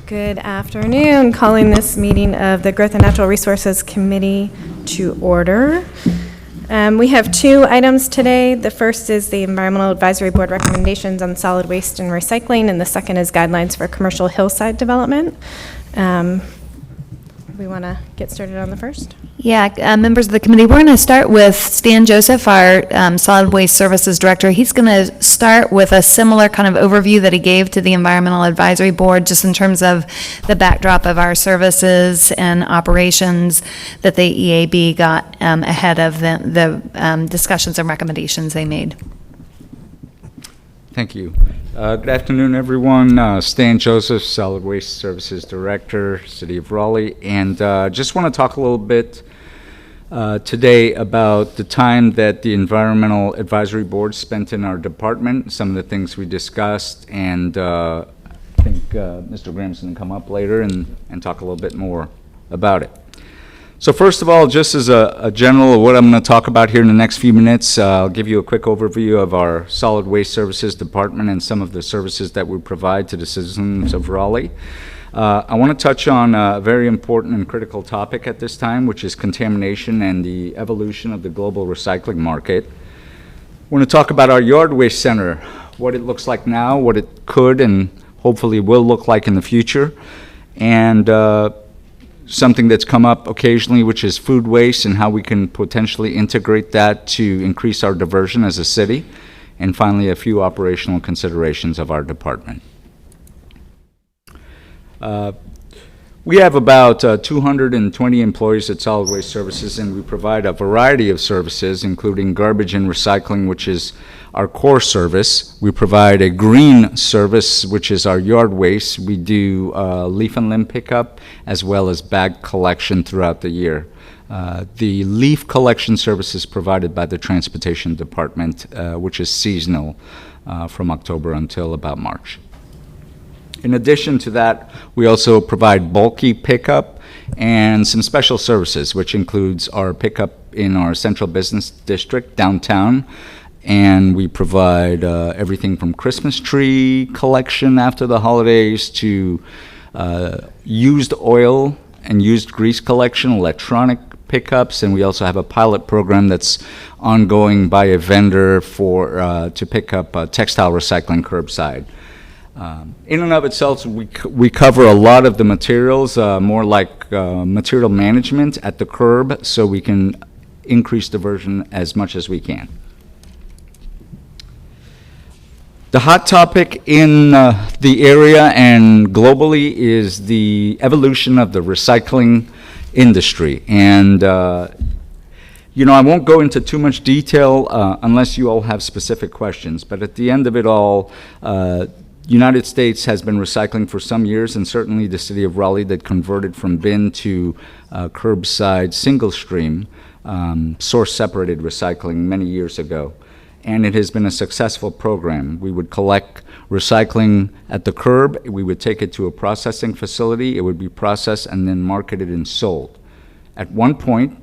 Good afternoon. Calling this meeting of the Growth and Natural Resources Committee to order. We have two items today. The first is the Environmental Advisory Board recommendations on solid waste and recycling, and the second is guidelines for commercial hillside development. We want to get started on the first? Yeah, members of the committee, we're going to start with Stan Joseph, our Solid Waste Services Director. He's going to start with a similar kind of overview that he gave to the Environmental Advisory Board, just in terms of the backdrop of our services and operations that the EAB got ahead of the discussions and recommendations they made. Thank you. Good afternoon, everyone. Stan Joseph, Solid Waste Services Director, City of Raleigh, and just want to talk a little bit today about the time that the Environmental Advisory Board spent in our department, some of the things we discussed, and I think Mr. Graham's going to come up later and talk a little bit more about it. So first of all, just as a general of what I'm going to talk about here in the next few minutes, I'll give you a quick overview of our Solid Waste Services Department and some of the services that we provide to the citizens of Raleigh. I want to touch on a very important and critical topic at this time, which is contamination and the evolution of the global recycling market. I want to talk about our yard waste center, what it looks like now, what it could and hopefully will look like in the future, and something that's come up occasionally, which is food waste and how we can potentially integrate that to increase our diversion as a city, and finally a few operational considerations of our department. We have about 220 employees at Solid Waste Services, and we provide a variety of services, including garbage and recycling, which is our core service. We provide a green service, which is our yard waste. We do leaf and limb pickup, as well as bag collection throughout the year. The leaf collection service is provided by the Transportation Department, which is seasonal from October until about March. In addition to that, we also provide bulky pickup and some special services, which includes our pickup in our central business district downtown, and we provide everything from Christmas tree collection after the holidays to used oil and used grease collection, electronic pickups, and we also have a pilot program that's ongoing by a vendor for to pick up textile recycling curbside. In and of itself, we cover a lot of the materials, more like material management at the curb, so we can increase diversion as much as we can. The hot topic in the area and globally is the evolution of the recycling industry. And you know, I won't go into too much detail unless you all have specific questions, but at the end of it all, United States has been recycling for some years, and certainly the city of Raleigh that converted from bin to curbside single stream source separated recycling many years ago. And it has been a successful program. We would collect recycling at the curb, we would take it to a processing facility, it would be processed and then marketed and sold. At one point,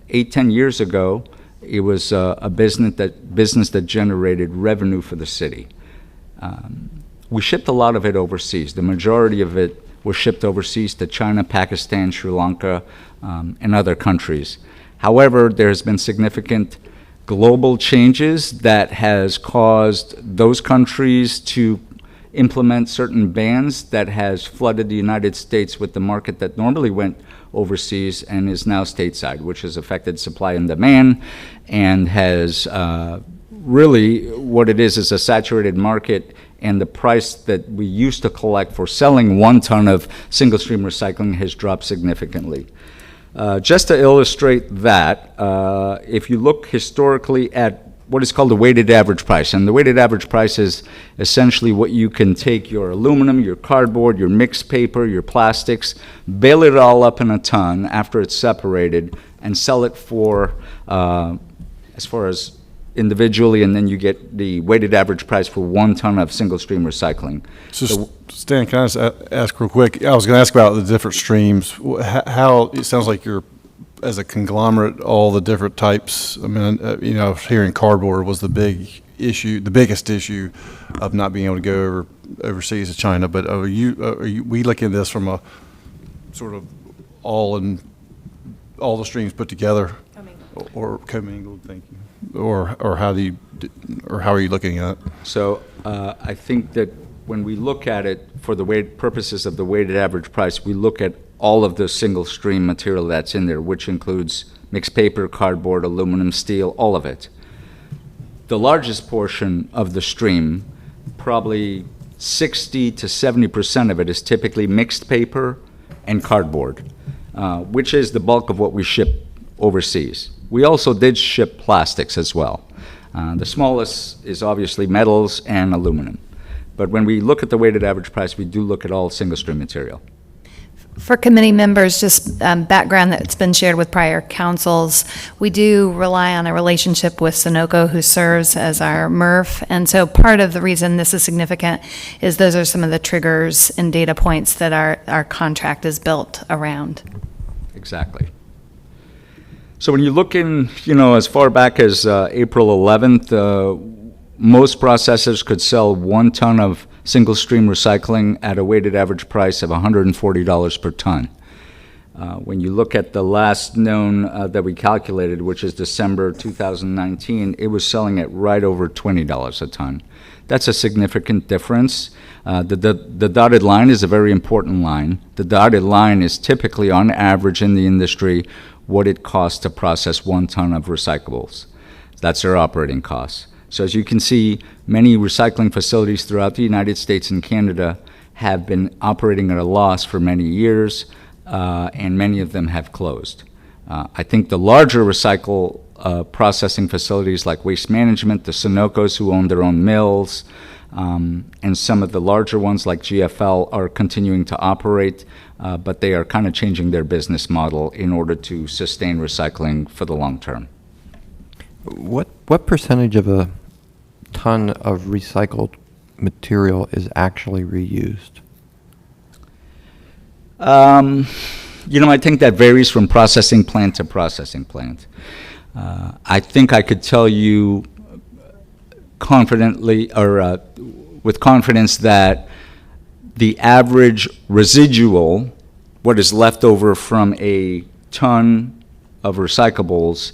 8-10 years ago, it was a business that generated revenue for the city. We shipped a lot of it overseas. The majority of it was shipped overseas to China, Pakistan, Sri Lanka, and other countries. However, there has been significant global changes that has caused those countries to implement certain bans that has flooded the United States with the market that normally went overseas and is now stateside, which has affected supply and demand and has really what it is a saturated market, and the price that we used to collect for selling 1 ton of single stream recycling has dropped significantly. Just to illustrate that, if you look historically at what is called the weighted average price, and the weighted average price is essentially what you can take your aluminum, your cardboard, your mixed paper, your plastics, bale it all up in a ton after it's separated, and sell it for, as far as individually, and then you get the weighted average price for 1 ton of single stream recycling. So Stan, can I just ask real quick? I was going to ask about the different streams. How it sounds like you're, as a conglomerate, all the different types. I mean, you know, hearing cardboard was the biggest issue of not being able to go over overseas to China, but we looking at this from a sort of all the streams put together? Or commingled, thank you. Or how are you looking at it? So I think that when we look at it for the purposes of the weighted average price, we look at all of the single stream material that's in there, which includes mixed paper, cardboard, aluminum, steel, all of it. The largest portion of the stream, probably 60 to 70% of it, is typically mixed paper and cardboard, which is the bulk of what we ship overseas. We also did ship plastics as well. The smallest is obviously metals and aluminum. But when we look at the weighted average price, we do look at all single stream material. For committee members, just background that's been shared with prior councils, we do rely on a relationship with Sunoco, who serves as our MRF. And so part of the reason this is significant is those are some of the triggers and data points that our contract is built around. Exactly. So when you look in, as far back as April 11th, most processors could sell 1 ton of single-stream recycling at a weighted average price of $140 per ton. When you look at the last known that we calculated, which is December 2019, it was selling at right over $20 a ton. That's a significant difference. The dotted line is a very important line. The dotted line is typically, on average in the industry, what it costs to process 1 ton of recyclables. That's their operating costs. So as you can see, many recycling facilities throughout the United States and Canada have been operating at a loss for many years, and many of them have closed. I think the larger recycle processing facilities like Waste Management, the Sunocos who own their own mills, and some of the larger ones like GFL are continuing to operate, but they are kind of changing their business model in order to sustain recycling for the long term. What percentage of a ton of recycled material is actually reused? I think that varies from processing plant to processing plant. I think I could tell you confidently, or with confidence, that the average residual, what is left over from a ton of recyclables,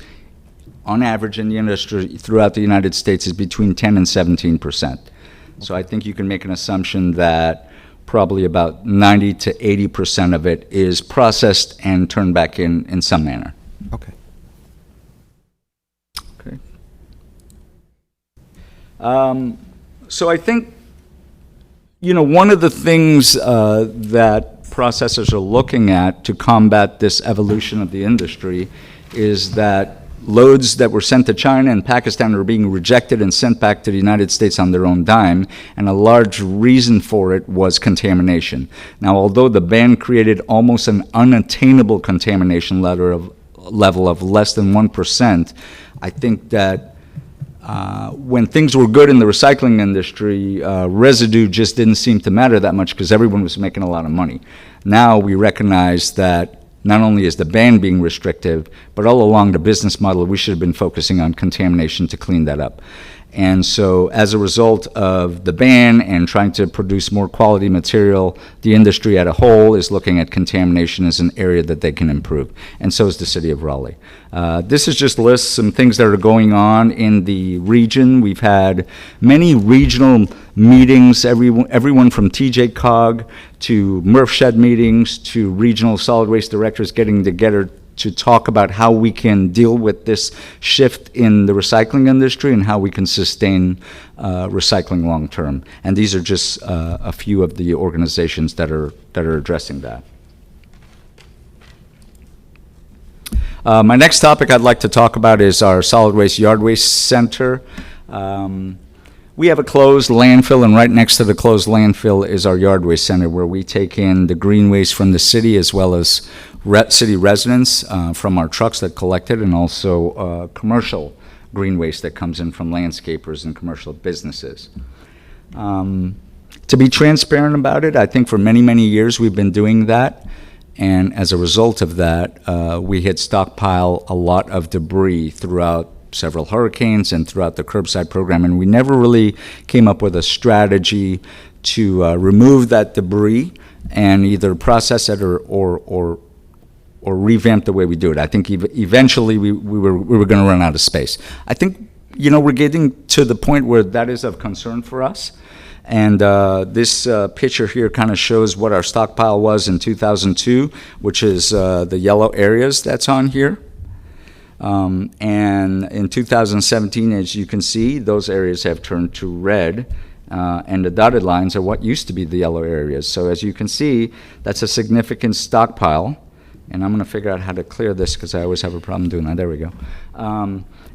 on average in the industry throughout the United States, is between 10 and 17%. So I think you can make an assumption that probably about 90 to 80% of it is processed and turned back in some manner. Okay. Okay. So I think, one of the things that processors are looking at to combat this evolution of the industry is that loads that were sent to China and Pakistan are being rejected and sent back to the United States on their own dime, and a large reason for it was contamination. Now, although the ban created almost an unattainable contamination level of less than 1%, I think that when things were good in the recycling industry, residue just didn't seem to matter that much because everyone was making a lot of money. Now we recognize that not only is the ban being restrictive, but all along the business model, we should have been focusing on contamination to clean that up. And so as a result of the ban and trying to produce more quality material, the industry as a whole is looking at contamination as an area that they can improve. And so is the city of Raleigh. This is just lists some things that are going on in the region. We've had many regional meetings, everyone from TJ Cog to MRF Shed meetings to regional solid waste directors getting together to talk about how we can deal with this shift in the recycling industry and how we can sustain recycling long term. And these are just a few of the organizations that are addressing that. My next topic I'd like to talk about is our solid waste yard waste center. We have a closed landfill, and right next to the closed landfill is our yard waste center, where we take in the green waste from the city as well as city residents from our trucks that collect it, and also commercial green waste that comes in from landscapers and commercial businesses. To be transparent about it, I think for many, many years we've been doing that, and as a result of that, we had stockpiled a lot of debris throughout several hurricanes and throughout the curbside program, and we never really came up with a strategy remove that debris and either process it or revamp the way we do it. I think eventually we were going to run out of space. I think, we're getting to the point where that is of concern for us. And this picture here kind of shows what our stockpile was in 2002, which is the yellow areas that's on here. And in 2017, as you can see, those areas have turned to red. And the dotted lines are what used to be the yellow areas. So as you can see, that's a significant stockpile. And I'm going to figure out how to clear this because I always have a problem doing that. There we go.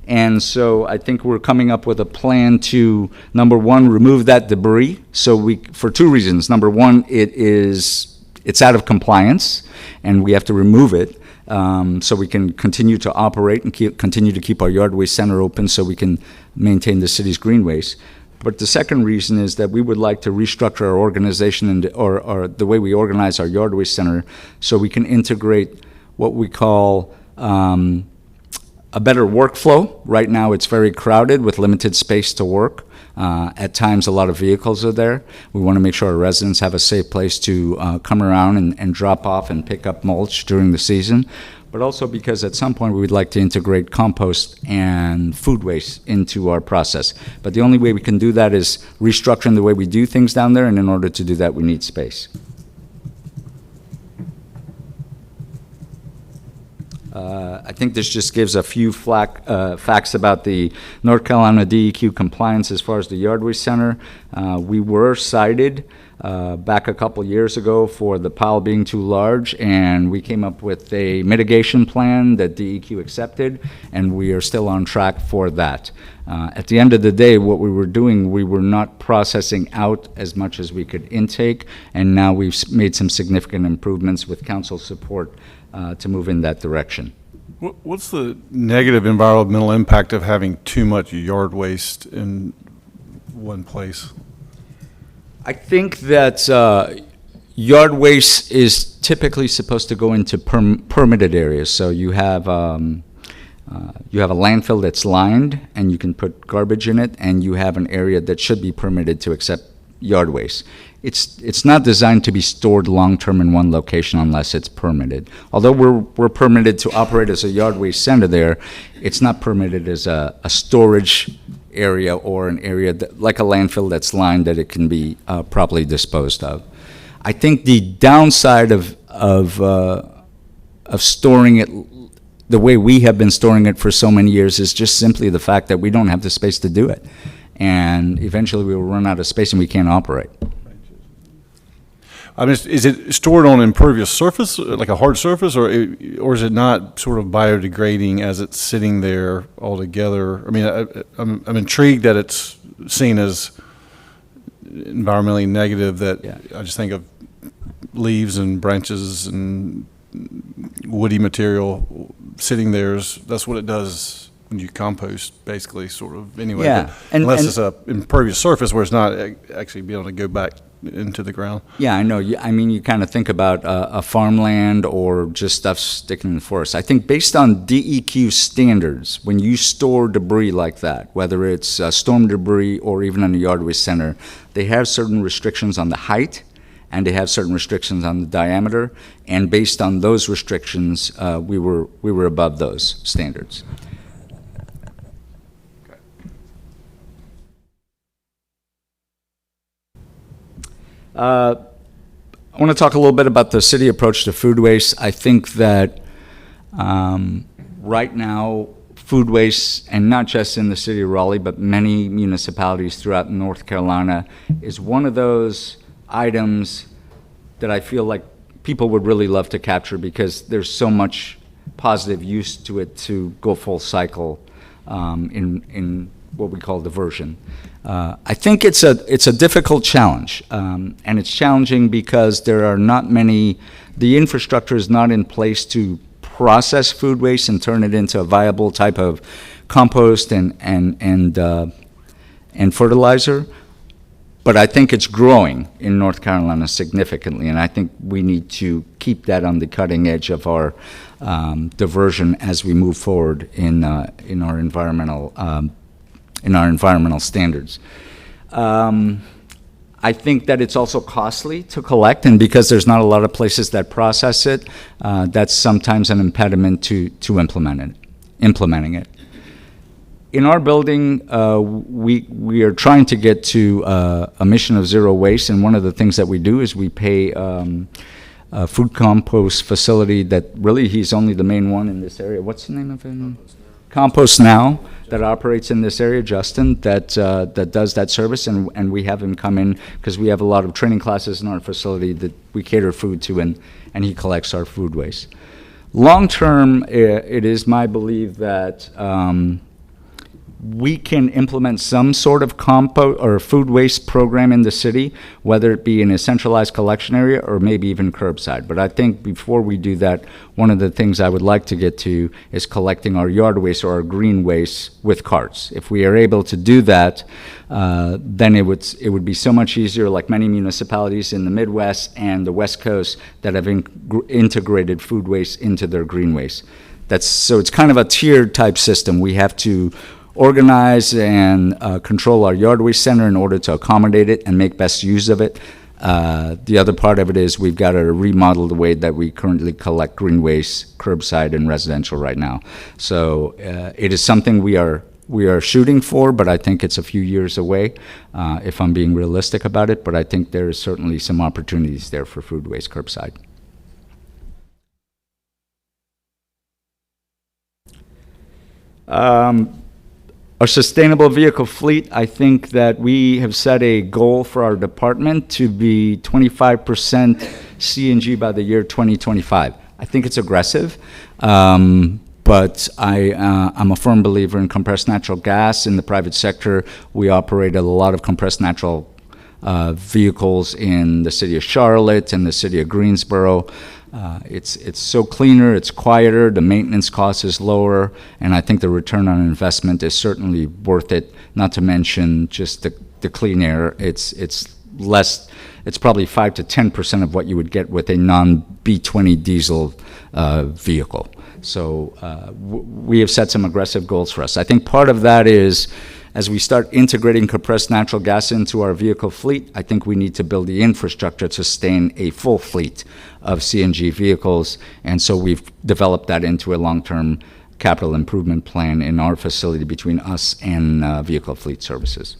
And so I think we're coming up with a plan to, number one, remove that debris. So for two reasons. Number one, it's out of compliance, and we have to remove it so we can continue to operate and continue to keep our yard waste center open so we can maintain the city's greenways. But the second reason is that we would like to restructure our organization or the way we organize our yard waste center so we can integrate what we call a better workflow. Right now it's very crowded with limited space to work. At times a lot of vehicles are there. We want to make sure our residents have a safe place to come around and drop off and pick up mulch during the season. But also because at some point we would like to integrate compost and food waste into our process. But the only way we can do that is restructuring the way we do things down there, and in order to do that we need space. I think this just gives a few facts about the North Carolina DEQ compliance as far as the yard waste center. We were cited back a couple years ago for the pile being too large, and we came up with a mitigation plan that DEQ accepted, and we are still on track for that. At the end of the day, what we were doing, we were not processing out as much as we could intake, and now we've made some significant improvements with council support to move in that direction. What's the negative environmental impact of having too much yard waste in one place? I think that yard waste is typically supposed to go into permitted areas. So you have a landfill that's lined, and you can put garbage in it, and you have an area that should be permitted to accept yard waste. It's not designed to be stored long-term in one location unless it's permitted. Although we're permitted to operate as a yard waste center there, it's not permitted as a storage area or an area that, like a landfill that's lined, that it can be properly disposed of. I think the downside of storing it the way we have been storing it for so many years is just simply the fact that we don't have the space to do it. And eventually we will run out of space and we can't operate. I mean, is it stored on impervious surface, like a hard surface, or is it not sort of biodegrading as it's sitting there altogether? I mean, I'm intrigued that it's seen as environmentally negative. That Yeah. I just think of leaves and branches and woody material sitting there. That's what it does when you compost, basically, sort of. Anyway, Yeah, but unless it's a impervious surface where it's not actually be able to go back into the ground. Yeah, I know. I mean, you kind of think about a farmland or just stuff sticking in the forest. I think based on DEQ standards, when you store debris like that, whether it's storm debris or even in a yard waste center, they have certain restrictions on the height and they have certain restrictions on the diameter. And based on those restrictions, we were above those standards. I want to talk a little bit about the city approach to food waste. I think that right now, food waste, and not just in the city of Raleigh, but many municipalities throughout North Carolina, is one of those items that I feel like people would really love to capture because there's so much positive use to it to go full cycle in what we call diversion. I think it's a difficult challenge, and it's challenging because there are not many, the infrastructure is not in place to process food waste and turn it into a viable type of compost and fertilizer. But I think it's growing in North Carolina significantly, and I think we need to keep that on the cutting edge of our diversion as we move forward in our environmental standards. I I think that it's also costly to collect, and because there's not a lot of places that process it, that's sometimes an impediment to implementing it. In our building, we are trying to get to a mission of zero waste, and one of the things that we do is we pay a food compost facility that really he's only the main one in this area. What's the name of it? Compost Now, that operates in this area, Justin, that does that service, and we have him come in because we have a lot of training classes in our facility that we cater food to, and he collects our food waste. Long term, it is my belief that we can implement some sort of compost or food waste program in the city, whether it be in a centralized collection area or maybe even curbside. But I think before we do that, one of the things I would like to get to is collecting our yard waste or our green waste with carts. If we are able to do that, then it would be so much easier, like many municipalities in the Midwest and the West Coast that have integrated food waste into their green waste. So it's kind of a tiered type system. We have to organize and control our yard waste center in order to accommodate it and make best use of it. The other part of it is we've got to remodel the way that we currently collect green waste curbside and residential right now. So it is something we are shooting for, but I think it's a few years away if I'm being realistic about it. But I think there is certainly some opportunities there for food waste curbside. Our sustainable vehicle fleet, I think that we have set a goal for our department to be 25% CNG by the year 2025. I think it's aggressive, but I'm a firm believer in compressed natural gas. In the private sector, we operate a lot of compressed natural vehicles in the city of Charlotte and the city of Greensboro. It's so cleaner, it's quieter, the maintenance cost is lower, and I think the return on investment is certainly worth it, not to mention just the clean air. It's less, it's probably 5 to 10% of what you would get with a non-B20 diesel vehicle. So we have set some aggressive goals for us. I think part of that is, as we start integrating compressed natural gas into our vehicle fleet, I think we need to build the infrastructure to sustain a full fleet of CNG vehicles. And so we've developed that into a long-term capital improvement plan in our facility between us and Vehicle Fleet Services.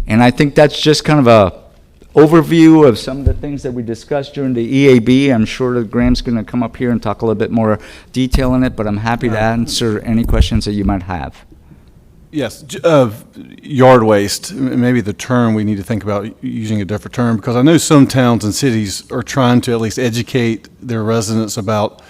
And I think that's just kind of a overview of some of the things that we discussed during the EAB. I'm sure that Graham's going to come up here and talk a little bit more detail in it, but I'm happy to answer any questions that you might have. Yes, yard waste, maybe the term we need to think about using a different term, because I know some towns and cities are trying to at least educate their residents about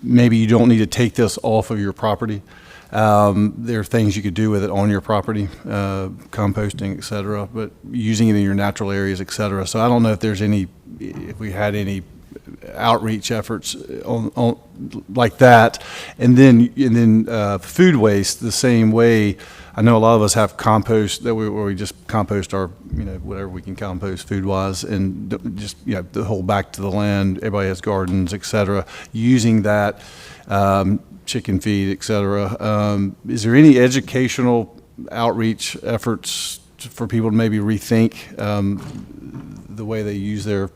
maybe you don't need to take this off of your property. There are things you could do with it on your property, composting, et cetera, but using it in your natural areas, et cetera. So I don't know if we had any outreach efforts on like that. And then food waste the same way. I know a lot of us have compost where we just compost our, whatever we can compost food wise, and just, the whole back to the land. Everybody has gardens, et cetera. Using that, chicken feed, et cetera. Is there any educational outreach efforts for people to maybe rethink the way they use their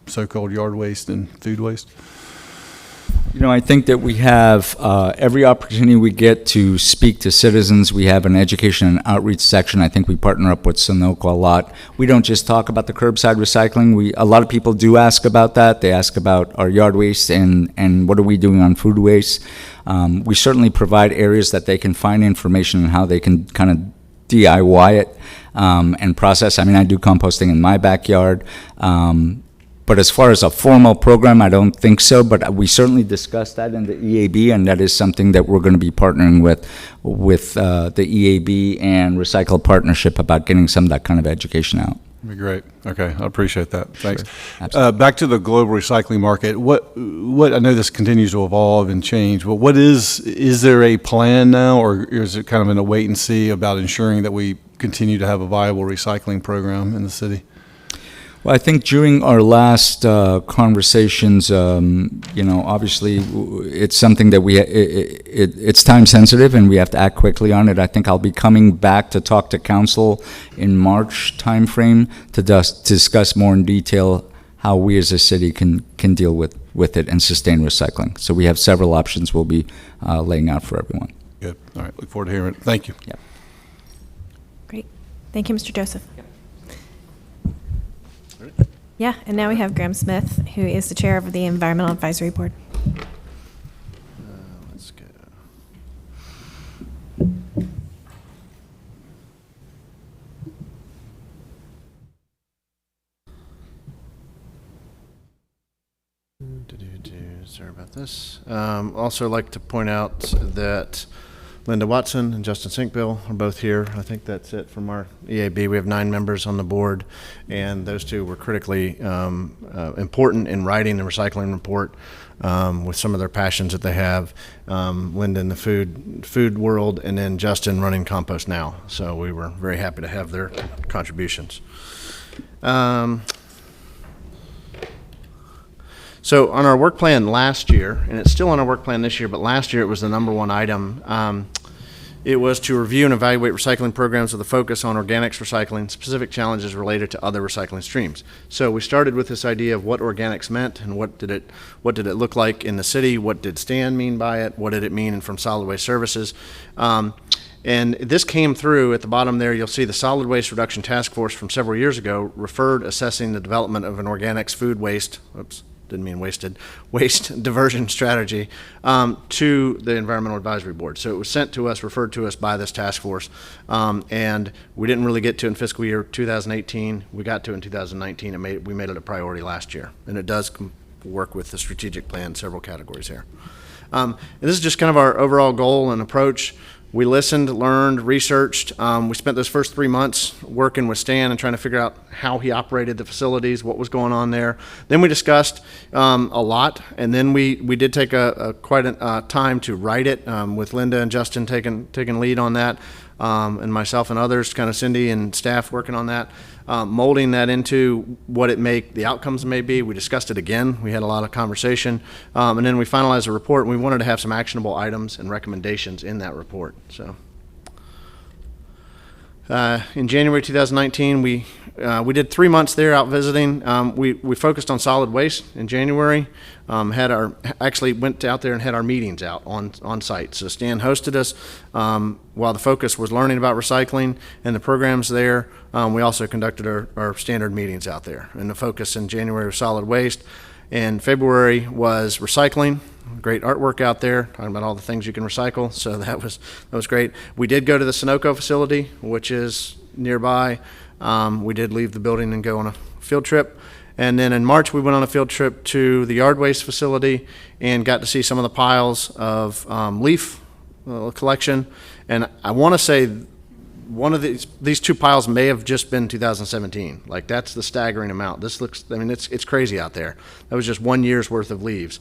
so-called yard waste and food waste? I think that we have every opportunity we get to speak to citizens. We have an education and outreach section. I think we partner up with Sunoco a lot. We don't just talk about the curbside recycling. A lot of people do ask about that. They ask about our yard waste and what are we doing on food waste. We certainly provide areas that they can find information on how they can kind of DIY it and process. I do composting in my backyard. But as far as a formal program, I don't think so. But we certainly discussed that in the EAB, and that is something that we're going to be partnering with the EAB and Recycle Partnership about getting some of that kind of education out. That'd be great. Okay, I appreciate that. Thanks. Sure. Back to the global recycling market. What I know this continues to evolve and change, but what is there a plan now, or is it kind of in a wait and see about ensuring that we continue to have a viable recycling program in the city? Well, I think during our last conversations, obviously it's something that it's time sensitive and we have to act quickly on it. I think I'll be coming back to talk to council in March timeframe to discuss more in detail how we as a city can deal with it and sustain recycling. So we have several options we'll be laying out for everyone. Good. All right. Look forward to hearing it. Thank you. Yeah. Great. Thank you, Mr. Joseph. Yeah, and now we have Graham Smith, who is the chair of the Environmental Advisory Board. Let's go. Sorry about this. Also like to point out that Linda Watson and Justin Sinkbill are both here. I think that's it from our EAB. We have 9 members on the board, and those two were critically important in writing the recycling report with some of their passions that they have. Linda in the food world, and then Justin running Compost Now. So we were very happy to have their contributions. So on our work plan last year, and it's still on our work plan this year, but last year it was the number one item. It was to review and evaluate recycling programs with a focus on organics recycling, specific challenges related to other recycling streams. So we started with this idea of what organics meant and what did it look like in the city, what did Stan mean by it, what did it mean from solid waste services. And this came through at the bottom there. You'll see the Solid Waste Reduction Task Force from several years ago referred assessing the development of an organics food waste, didn't mean wasted, waste diversion strategy to the Environmental Advisory Board. So it was sent to us, referred to us by this task force, and we didn't really get to it in fiscal year 2018. We got to it in 2019, and we made it a priority last year. And it does work with the strategic plan, several categories here. And this is just kind of our overall goal and approach. We listened, learned, researched. We spent those first 3 months working with Stan and trying to figure out how he operated the facilities, what was going on there. Then we discussed a lot, and then we did take quite a time to write it with Linda and Justin taking lead on that, and myself and others, kind of Cindy and staff working on that, molding that into what the outcomes may be. We discussed it again. We had a lot of conversation, and then we finalized a report, and we wanted to have some actionable items and recommendations in that report. So in January 2019, we did 3 months there out visiting. We focused on solid waste in January. Actually went out there and had our meetings out on site. So Stan hosted us while the focus was learning about recycling and the programs there. We also conducted our standard meetings out there. And the focus in January was solid waste. And February was recycling. Great artwork out there, talking about all the things you can recycle. So that was great. We did go to the Sunoco facility, which is nearby. We did leave the building and go on a field trip. And then in March, we went on a field trip to the yard waste facility and got to see some of the piles of leaf collection. And I want to say one of these 2 piles may have just been 2017. Like, that's the staggering amount. This looks, I mean, it's crazy out there. That was just 1 year's worth of leaves.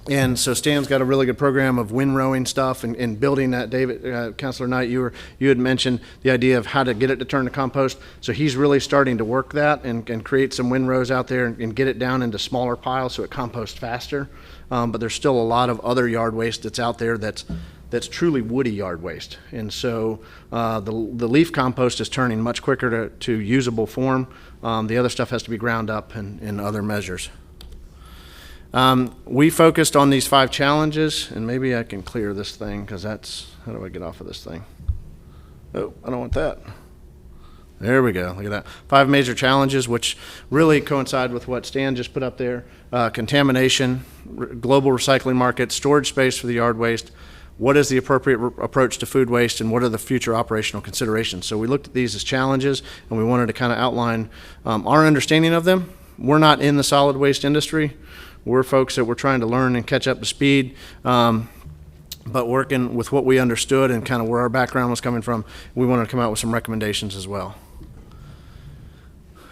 And so Stan's got a really good program of windrowing stuff and building that. David, Councilor Knight, you had mentioned the idea of how to get it to turn to compost. So he's really starting to work that and create some windrows out there and get it down into smaller piles so it composts faster. But there's still a lot of other yard waste that's out there that's truly woody yard waste. And so the leaf compost is turning much quicker to usable form. The other stuff has to be ground up in other measures. We focused on these 5 challenges, and maybe I can clear this thing because how do I get off of this thing? Oh, I don't want that. There we go, look at that. 5 major challenges, which really coincide with what Stan just put up there. Contamination, global recycling market, storage space for the yard waste, what is the appropriate approach to food waste, and what are the future operational considerations. So we looked at these as challenges, and we wanted to kind of outline our understanding of them. We're not in the solid waste industry. We're folks that we're trying to learn and catch up to speed, but working with what we understood and kind of where our background was coming from, we wanted to come out with some recommendations as well.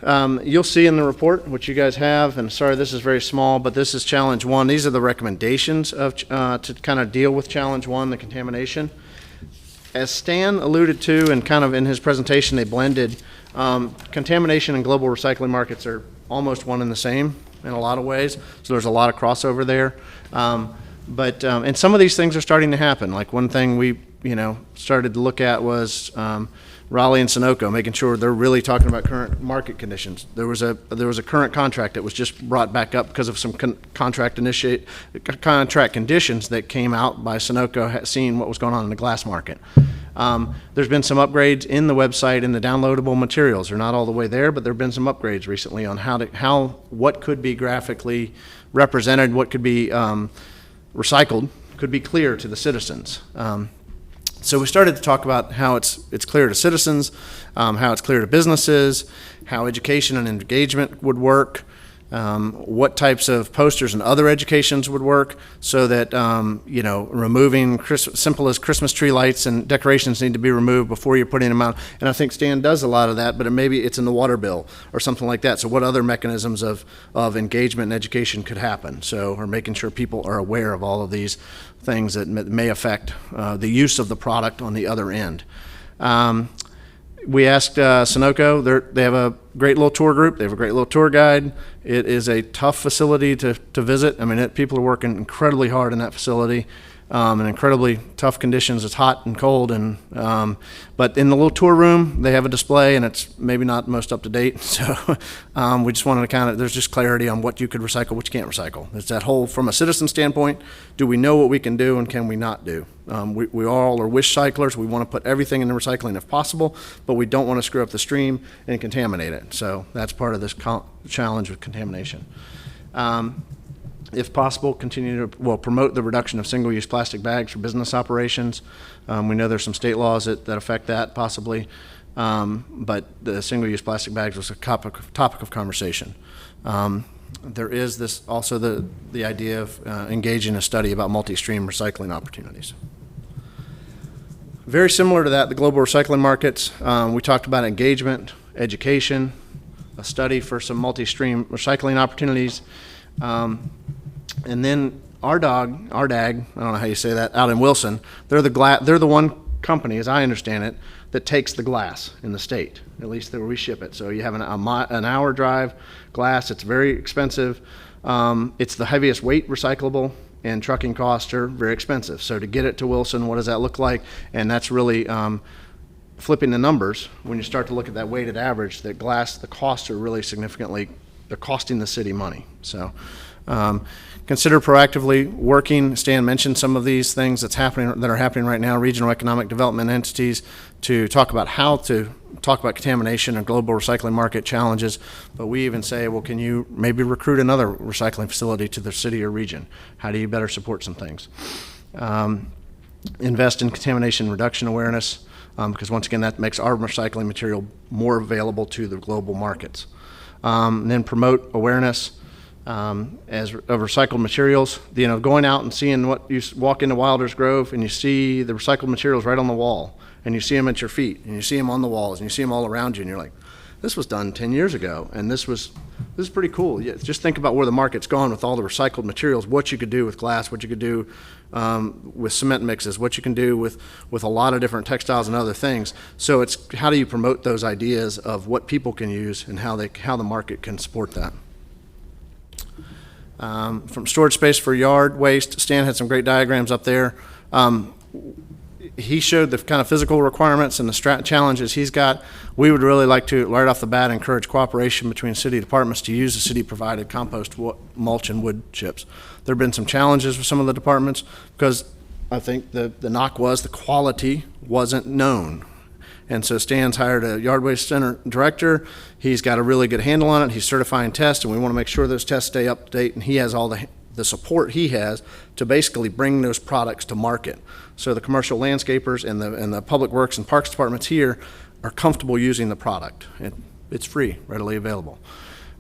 You'll see in the report, which you guys have, and sorry this is very small, but this is challenge 1. These are the recommendations to kind of deal with challenge 1, the contamination. As Stan alluded to, and kind of in his presentation, they blended Contamination and global recycling markets are almost one and the same in a lot of ways, so there's a lot of crossover there. And some of these things are starting to happen. Like one thing we, started to look at was Raleigh and Sunoco, making sure they're really talking about current market conditions. There was a current contract that was just brought back up because of some contract conditions that came out by Sunoco seeing what was going on in the glass market. There's been some upgrades in the website and the downloadable materials. They're not all the way there, but there have been some upgrades recently on what could be graphically represented, what could be recycled, could be clear to the citizens. So we started to talk about how it's clear to citizens, how it's clear to businesses, how education and engagement would work, what types of posters and other educations would work, so that removing simple as Christmas tree lights and decorations need to be removed before you're putting them out. And I think Stan does a lot of that, but maybe it's in the water bill or something like that. So what other mechanisms of engagement and education could happen? So, or making sure people are aware of all of these things that may affect the use of the product on the other end. We asked Sunoco, they have a great little tour group, they have a great little tour guide. It is a tough facility to visit. I mean, people are working incredibly hard in that facility, in incredibly tough conditions. It's hot and cold, but in the little tour room, they have a display, and it's maybe not most up to date. So we just wanted to there's just clarity on what you could recycle, what you can't recycle. It's that whole, from a citizen standpoint, do we know what we can do and can we not do? We all are wish cyclers. We want to put everything into recycling if possible, but we don't want to screw up the stream and contaminate it. So that's part of this challenge with contamination. If possible, continue to promote the reduction of single-use plastic bags for business operations. We know there's some state laws that affect that possibly, but the single-use plastic bags was a topic of conversation. There is the idea of engaging a study about multi-stream recycling opportunities. Very similar to that, the global recycling markets, we talked about engagement, education, a study for some multi-stream recycling opportunities. And then RDAG, I don't know how you say that, out in Wilson, they're the one company, as I understand it, that takes the glass in the state, at least where we ship it. So you have an hour drive glass. It's very expensive. It's the heaviest weight recyclable, and trucking costs are very expensive. So to get it to Wilson, what does that look like? And that's really flipping the numbers. When you start to look at that weighted average, that glass, the costs are really significantly, they're costing the city money. So consider proactively working. Stan mentioned some of these things that are happening right now, regional economic development entities, to talk about how to talk about contamination and global recycling market challenges. But we even say, well, can you maybe recruit another recycling facility to the city or region? How do you better support some things? Invest in contamination reduction awareness, because once again, that makes our recycling material more available to the global markets. And then promote awareness of recycled materials. Going out and seeing what you walk into Wilder's Grove and you see the recycled materials right on the wall, and you see them at your feet, and you see them on the walls, and you see them all around you, and you're like, this was done 10 years ago, and this is pretty cool. Just think about where the market's gone with all the recycled materials, what you could do with glass, what you could do with cement mixes, what you can do with a lot of different textiles and other things. So it's how do you promote those ideas of what people can use and how the market can support that. From storage space for yard waste, Stan had some great diagrams up there. He showed the kind of physical requirements and the challenges he's got. We would really like to, right off the bat, encourage cooperation between city departments to use the city-provided compost mulch and wood chips. There have been some challenges with some of the departments because I think the knock was the quality wasn't known. And so Stan's hired a yard waste center director. He's got a really good handle on it. He's certifying tests, and we want to make sure those tests stay up to date, and he has all the support he has to basically bring those products to market. So the commercial landscapers and the public works and parks departments here are comfortable using the product. It's free, readily available.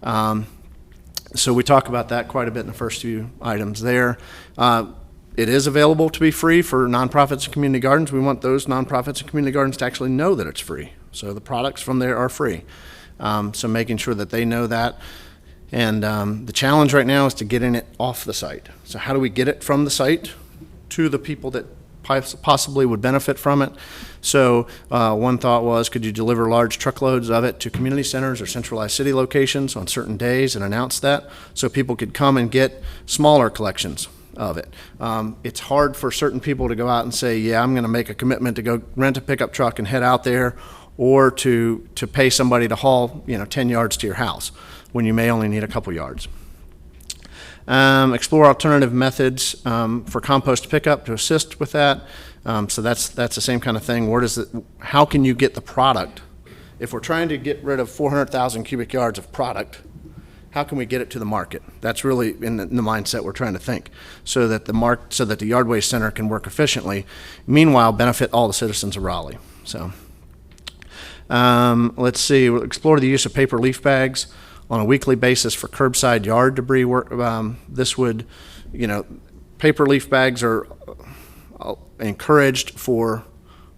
So we talk about that quite a bit in the first few items there. It is available to be free for nonprofits and community gardens. We want those nonprofits and community gardens to actually know that it's free. So the products from there are free. So making sure that they know that. And the challenge right now is to getting it off the site. So how do we get it from the site to the people that possibly would benefit from it. So one thought was, could you deliver large truckloads of it to community centers or centralized city locations on certain days and announce that so people could come and get smaller collections of it. It's hard for certain people to go out and say, yeah, I'm going to make a commitment to go rent a pickup truck and head out there, or to pay somebody to haul 10 yards to your house when you may only need a couple yards. Explore alternative methods for compost pickup to assist with that. So that's the same kind of thing. How can you get the product? If we're trying to get rid of 400,000 cubic yards of product, how can we get it to the market? That's really in the mindset we're trying to think, so that the yard waste center can work efficiently. Meanwhile, benefit all the citizens of Raleigh. So let's see. We'll explore the use of paper leaf bags on a weekly basis for curbside yard debris work. This would, paper leaf bags are encouraged for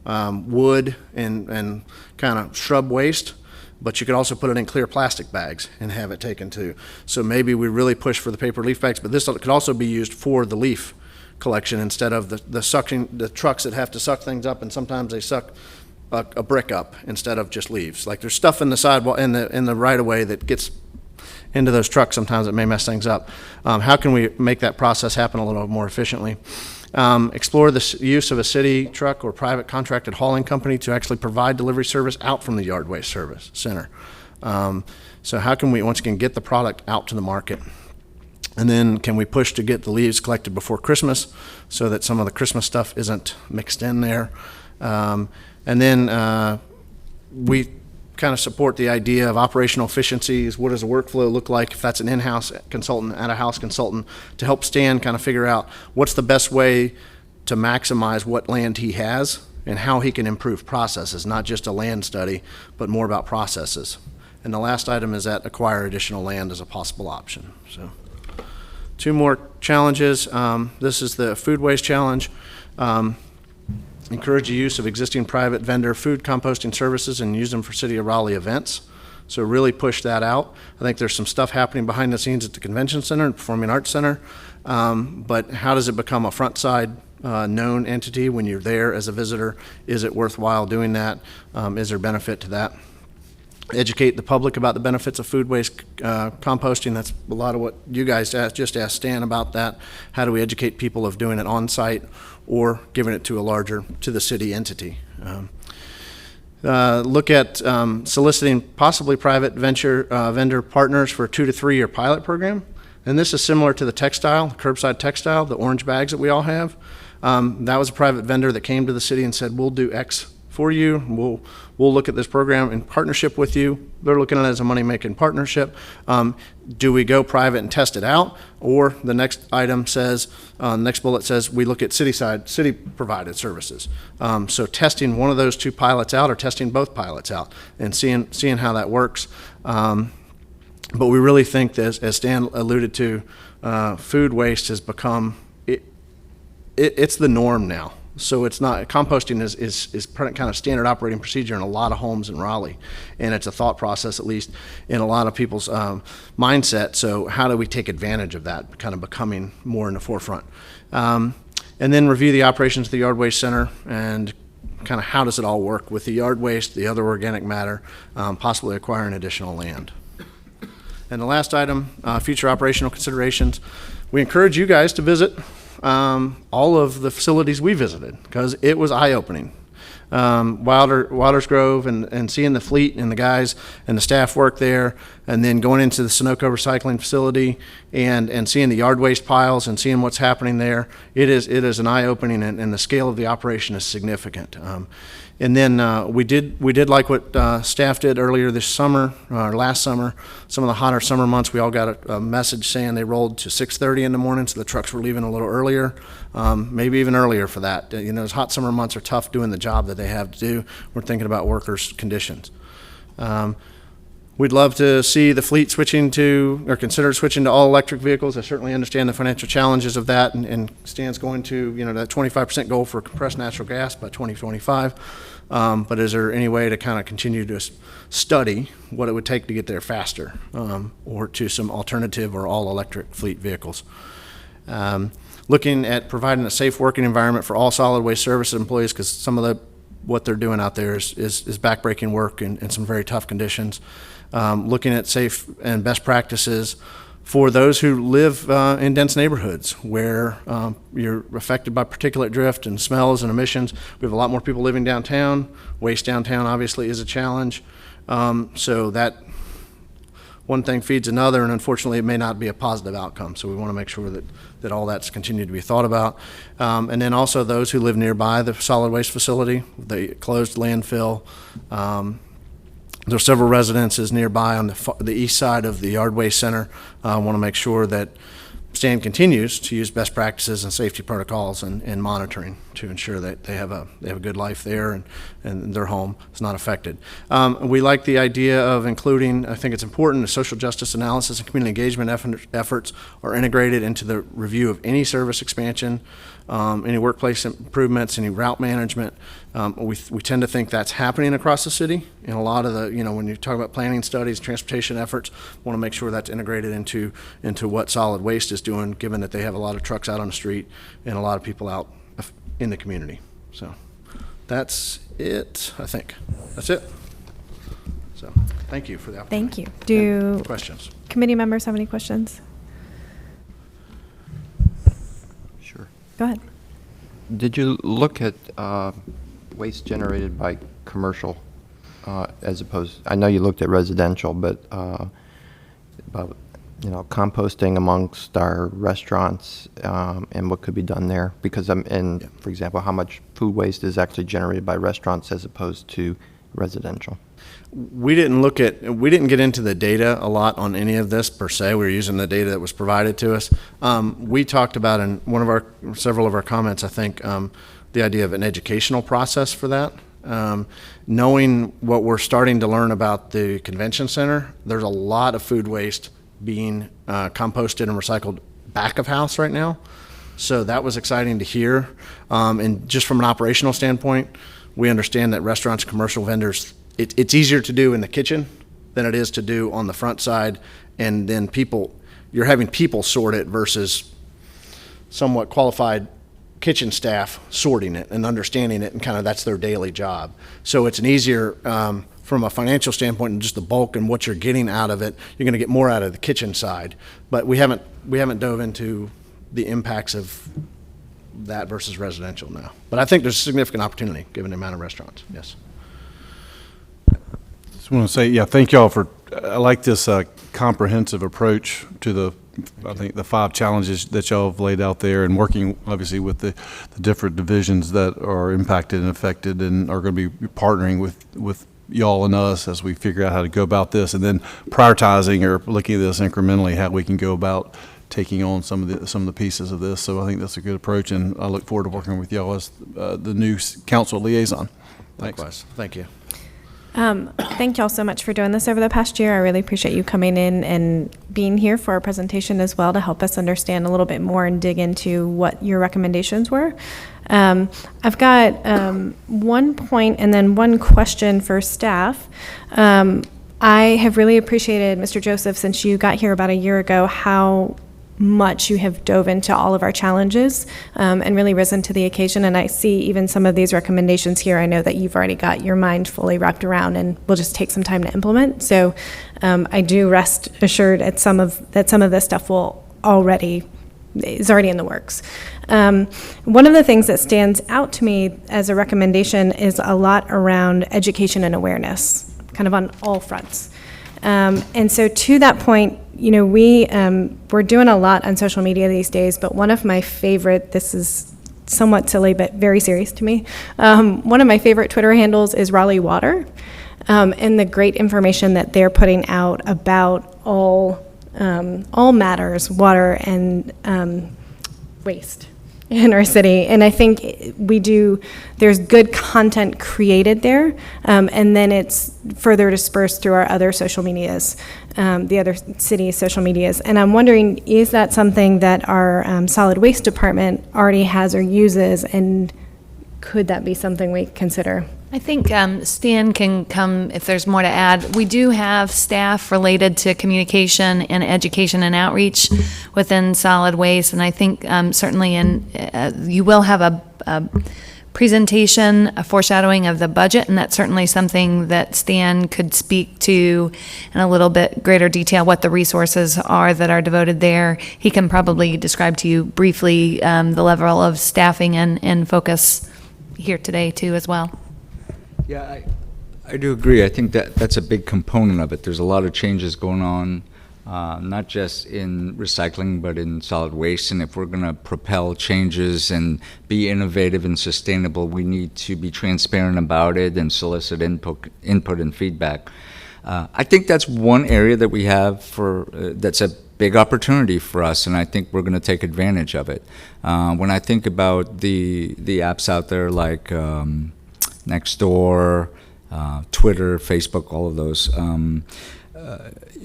wood and kind of shrub waste, but you could also put it in clear plastic bags and have it taken to. So maybe we really push for the paper leaf bags, but this could also be used for the leaf collection instead of the trucks that have to suck things up, and sometimes they suck a brick up instead of just leaves. Like, there's stuff in the sidewalk, in the right of way, that gets into those trucks. Sometimes it may mess things up. How can we make that process happen a little more efficiently? Explore the use of a city truck or private contracted hauling company to actually provide delivery service out from the yard waste service center. So how can we, once again, get the product out to the market? And then can we push to get the leaves collected before Christmas so that some of the Christmas stuff isn't mixed in there? And then we kind of support the idea of operational efficiencies. What does a workflow look like if that's an in-house consultant, out-of-house consultant, to help Stan kind of figure out what's the best way to maximize what land he has and how he can improve processes, not just a land study, but more about processes. And the last item is that acquire additional land as a possible option. So 2 more challenges. This is the food waste challenge. Encourage the use of existing private vendor food composting services and use them for City of Raleigh events. So really push that out. I think there's some stuff happening behind the scenes at the Convention Center and Performing Arts Center, but how does it become a front side known entity when you're there as a visitor? Is it worthwhile doing that? Is there benefit to that? Educate the public about the benefits of food waste composting. That's a lot of what you guys just asked Stan about that. How do we educate people of doing it on site or giving it to the city entity? Look at soliciting possibly private vendor partners for a 2 to 3 year pilot program. And this is similar to the curbside textile, the orange bags that we all have. That was a private vendor that came to the city and said, we'll do X for you. We'll look at this program in partnership with you. They're looking at it as a money-making partnership. Do we go private and test it out? Or the next item says, next bullet says, we look at city-provided services. So testing one of those 2 pilots out, or testing both pilots out, and seeing how that works. But we really think that, as Stan alluded to, food waste has become, it's the norm now. So it's not, composting is kind of standard operating procedure in a lot of homes in Raleigh, and it's a thought process, at least in a lot of people's mindset. So how do we take advantage of that kind of becoming more in the forefront? And then review the operations of the yard waste center and kind of how does it all work with the yard waste, the other organic matter, possibly acquiring additional land. And the last item, future operational considerations. We encourage you guys to visit all of the facilities we visited, because it was eye-opening. Wilders Grove and seeing the fleet and the guys and the staff work there, and then going into the Sunoco recycling facility and seeing the yard waste piles and seeing what's happening there. It is an eye-opening, and the scale of the operation is significant. And then we did like what staff did earlier this summer, or last summer. Some of the hotter summer months, we all got a message saying they rolled to 6:30 in the morning, so the trucks were leaving a little earlier, maybe even earlier for that. Those hot summer months are tough doing the job that they have to do. We're thinking about workers' conditions. We'd love to see the fleet consider switching to all electric vehicles. I certainly understand the financial challenges of that, and Stan's going to, that 25% goal for compressed natural gas by 2025. But is there any way to kind of continue to study what it would take to get there faster, or to some alternative or all electric fleet vehicles? looking at providing a safe working environment for all solid waste services employees, because some of what they're doing out there is backbreaking work in some very tough conditions. Looking at safe and best practices for those who live in dense neighborhoods where you're affected by particulate drift and smells and emissions. We have a lot more people living downtown. Waste downtown obviously is a challenge. So that one thing feeds another, and unfortunately it may not be a positive outcome. So we want to make sure that all that's continued to be thought about. And then also those who live nearby the solid waste facility, the closed landfill. There's several residences nearby on the east side of the Yard Waste Center. I want to make sure that Stan continues to use best practices and safety protocols and monitoring to ensure that they have a good life there and their home is not affected. We like the idea of including, I think it's important, the social justice analysis and community engagement efforts are integrated into the review of any service expansion, any workplace improvements, any route management. We tend to think that's happening across the city. And a lot of when you talk about planning studies, transportation efforts, want to make sure that's integrated into what solid waste is doing, given that they have a lot of trucks out on the street and a lot of people out in the community. So that's it, I think. That's it. So thank you for the opportunity. Thank you. Do Questions? committee members have any questions? Sure. Go ahead. Did you look at waste generated by commercial as opposed, I know you looked at residential, but about, composting amongst our restaurants and what could be done there? Because for example, how much food waste is actually generated by restaurants as opposed to residential? We didn't get into the data a lot on any of this per se. We were using the data that was provided to us. We talked about in several of our comments, I think, the idea of an educational process for that. Knowing what we're starting to learn about the convention center, there's a lot of food waste being composted and recycled back of house right now. So that was exciting to hear. And just from an operational standpoint, we understand that restaurants, commercial vendors, it's easier to do in the kitchen than it is to do on the front side. And then you're having people sort it versus somewhat qualified kitchen staff sorting it and understanding it, and kind of that's their daily job. So it's an easier, from a financial standpoint, and just the bulk and what you're getting out of it, you're going to get more out of the kitchen side. But we haven't dove into the impacts of that versus residential now. But I think there's significant opportunity given the amount of restaurants. Yes. Just want to say, thank y'all I like this comprehensive approach to I think the 5 challenges that y'all have laid out there, and working obviously with the different divisions that are impacted and affected and are going to be partnering with y'all and us as we figure out how to go about this, and then prioritizing or looking at this incrementally, how we can go about taking on some of the pieces of this. So I think that's a good approach, and I look forward to working with y'all as the new council liaison. Thanks. Likewise. Thank you. Thank y'all so much for doing this over the past year. I really appreciate you coming in and being here for our presentation as well to help us understand a little bit more and dig into what your recommendations were. I've got one point and then one question for staff. I have really appreciated, Mr. Joseph, since you got here about a year ago, how much you have dove into all of our challenges and really risen to the occasion. And I see even some of these recommendations here, I know that you've already got your mind fully wrapped around and will just take some time to implement. So I do rest assured that some of this stuff is already in the works. One of the things that stands out to me as a recommendation is a lot around education and awareness, kind of on all fronts. And so to that point, we're doing a lot on social media these days, but one of my favorite, this is somewhat silly, but very serious to me, one of my favorite Twitter handles is Raleigh Water, and the great information that they're putting out about all matters, water and waste in our city. And I think there's good content created there, and then it's further dispersed through our other social medias, the other cities' social medias. And I'm wondering, is that something that our solid waste department already has or uses, and could that be something we consider I think Stan can come if there's more to add. We do have staff related to communication and education and outreach within solid waste, and I think certainly you will have a presentation, a foreshadowing of the budget, and that's certainly something that Stan could speak to in a little bit greater detail, what the resources are that are devoted there. He can probably describe to you briefly the level of staffing and focus here today too as well. Yeah, I do agree. I think that's a big component of it. There's a lot of changes going on, not just in recycling, but in solid waste. And if we're going to propel changes and be innovative and sustainable, we need to be transparent about it and solicit input and feedback. I think that's one area that we have that's a big opportunity for us, and I think we're going to take advantage of it. When I think about the apps out there like Nextdoor, Twitter, Facebook, all of those.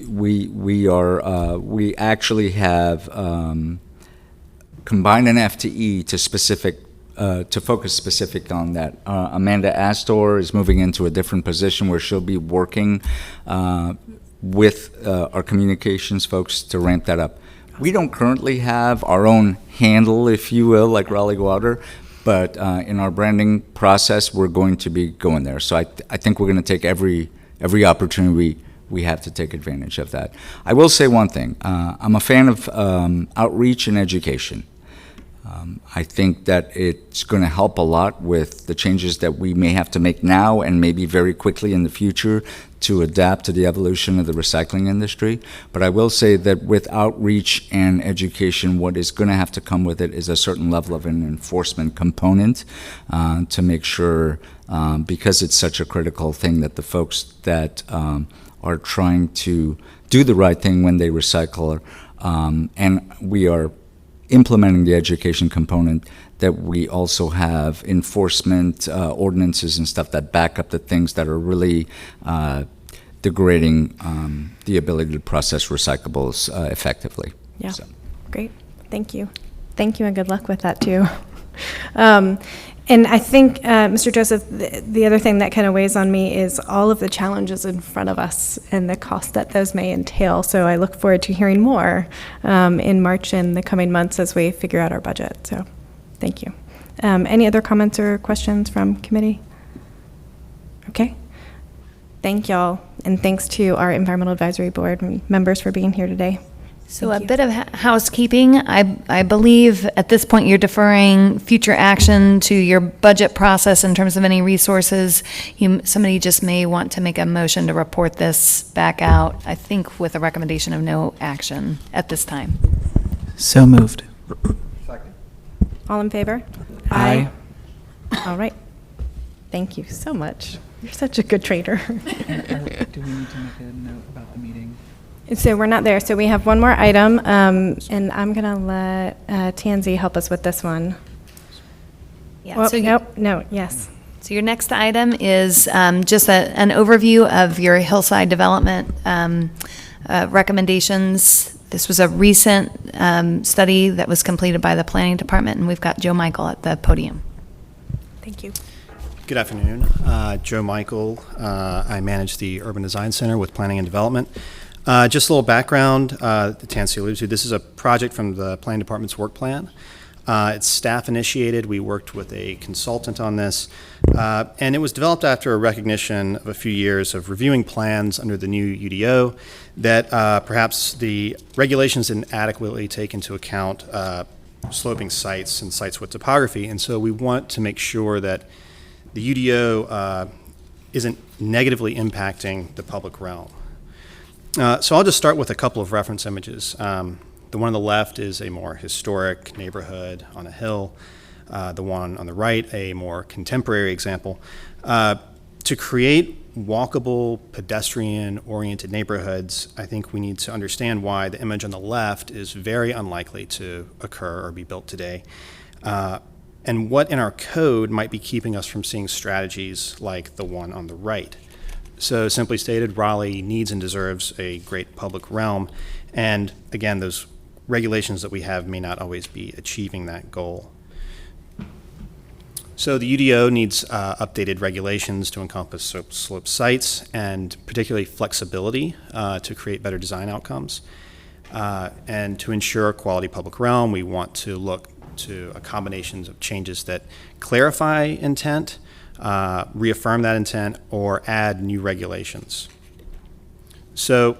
We actually have combined an FTE to focus specific on that. Amanda Astor is moving into a different position where she'll be working with our communications folks to ramp that up. We don't currently have our own handle, if you will, like Raleigh Water. But in our branding process, we're going to be going there. So I think we're going to take every opportunity we have to take advantage of that. I will say one thing. I'm a fan of outreach and education. I think that it's going to help a lot with the changes that we may have to make now and maybe very quickly in the future to adapt to the evolution of the recycling industry. But I will say that with outreach and education, what is going to have to come with it is a certain level of an enforcement component to make sure, because it's such a critical thing, that the folks that are trying to do the right thing when they recycle, and we are implementing the education component, that we also have enforcement ordinances and stuff that back up the things that are really degrading the ability to process recyclables effectively. Yeah, So. great. Thank you. Thank you, and good luck with that, too. And I think, Mr. Joseph, the other thing that kind of weighs on me is all of the challenges in front of us and the cost that those may entail. So I look forward to hearing more in March and the coming months as we figure out our budget. So thank you. Any other comments or questions from committee? Okay. Thank y'all, and thanks to our Environmental Advisory Board members for being here today. So Thank a you. bit of housekeeping. I believe at this point you're deferring future action to your budget process in terms of any resources. Somebody just may want to make a motion to report this back out, I think with a recommendation of no action at this time. So moved. All in favor? Aye. All right. Thank you so much. You're such a good trader. Do we need to make a note about the meeting? So we're not there. So we have one more item, and I'm going to let Tansy help us with this one. Yeah, Well, so no, yes. So your next item is just an overview of your hillside development recommendations. This was a recent study that was completed by the planning department, and we've got Joe Michael at the podium. Thank you. Good afternoon. Joe Michael. I manage the Urban Design Center with Planning and Development. Just a little background that Tansy alluded to. This is a project from the Planning Department's work plan. It's staff initiated. We worked with a consultant on this. And it was developed after a recognition of a few years of reviewing plans under the new UDO that perhaps the regulations didn't adequately take into account sloping sites and sites with topography. And so we want to make sure that the UDO isn't negatively impacting the public realm. So I'll just start with a couple of reference images. The one on the left is a more historic neighborhood on a hill. The one on the right, a more contemporary example. To create walkable, pedestrian-oriented neighborhoods, I think we need to understand why the image on the left is very unlikely to occur or be built today, and what in our code might be keeping us from seeing strategies like the one on the right. So simply stated, Raleigh needs and deserves a great public realm, and again, those regulations that we have may not always be achieving that goal. So the UDO needs updated regulations to encompass slope sites and particularly flexibility to create better design outcomes. And to ensure quality public realm, we want to look to a combination of changes that clarify intent, reaffirm that intent, or add new regulations. So